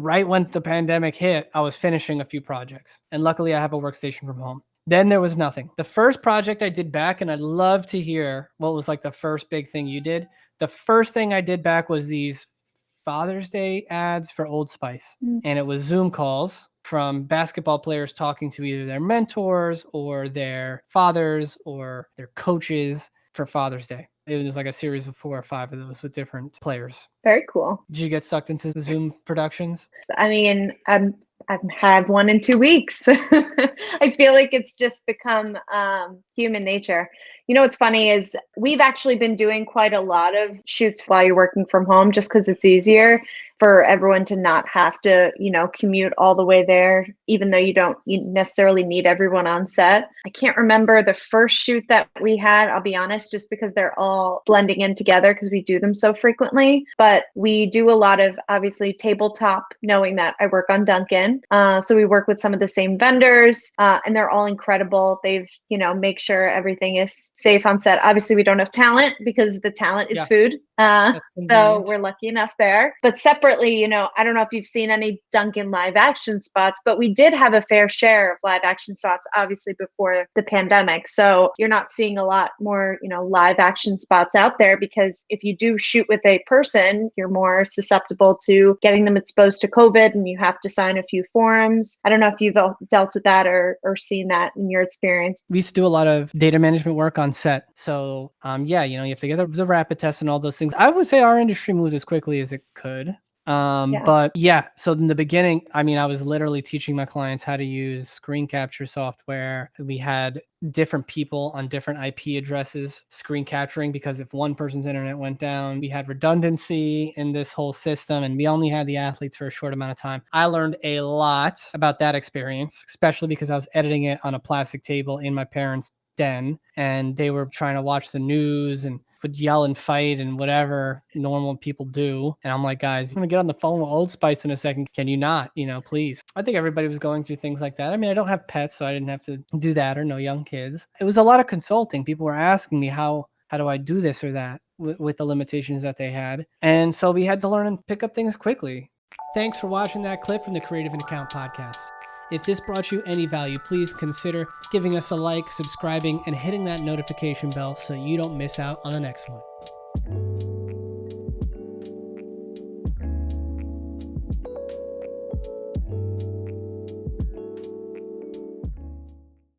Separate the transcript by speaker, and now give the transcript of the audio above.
Speaker 1: right when the pandemic hit, I was finishing a few projects. And luckily I have a workstation from home. Then there was nothing. The first project I did back, and I'd love to hear what was like the first big thing you did. The first thing I did back was these Father's Day ads for Old Spice. And it was Zoom calls from basketball players talking to either their mentors or their fathers or their coaches for Father's Day. It was like a series of 4 or 5 of those with different players.
Speaker 2: Very cool.
Speaker 1: Did you get sucked into Zoom productions?
Speaker 2: I mean, I've had one in 2 weeks. I feel like it's just become human nature. You know, what's funny is we've actually been doing quite a lot of shoots while you're working from home, just because it's easier for everyone to not have to, you know, commute all the way there, even though you necessarily need everyone on set. I can't remember the first shoot that we had, I'll be honest, just because they're all blending in together because we do them so frequently. But we do a lot of, obviously, tabletop, knowing that I work on Dunkin'. So we work with some of the same vendors, and they're all incredible. They've, you know, make sure everything is safe on set. Obviously, we don't have talent because the talent is food. So we're lucky enough there. But separately, you know, I don't know if you've seen any Dunkin' live action spots, but we did have a fair share of live action spots, obviously, before the pandemic. So you're not seeing a lot more, you know, live action spots out there, because if you do shoot with a person, you're more susceptible to getting them exposed to COVID, and you have to sign a few forms. I don't know if you've dealt with that or seen that in your experience.
Speaker 1: We used to do a lot of data management work on set. So yeah, you know, you have to get the rapid test and all those things. I would say our industry moved as quickly as it could. But yeah, so in the beginning, I mean, I was literally teaching my clients how to use screen capture software. We had different people on different IP addresses screen capturing, because if one person's internet went down, we had redundancy in this whole system, and we only had the athletes for a short amount of time. I learned a lot about that experience, especially because I was editing it on a plastic table in my parents' den, and they were trying to watch the news and would yell and fight and whatever normal people do. And I'm like, guys, I'm gonna get on the phone with Old Spice in a second. Can you not, you know, please? I think everybody was going through things like that. I mean, I don't have pets, so I didn't have to do that, or no young kids. It was a lot of consulting. People were asking me, how do I do this or that with the limitations that they had? And so we had to learn and pick up things quickly. Thanks for watching that clip from the Creative and Account podcast. If this brought you any value, please consider giving us a like, subscribing, and hitting that notification bell so you don't miss out on the next one.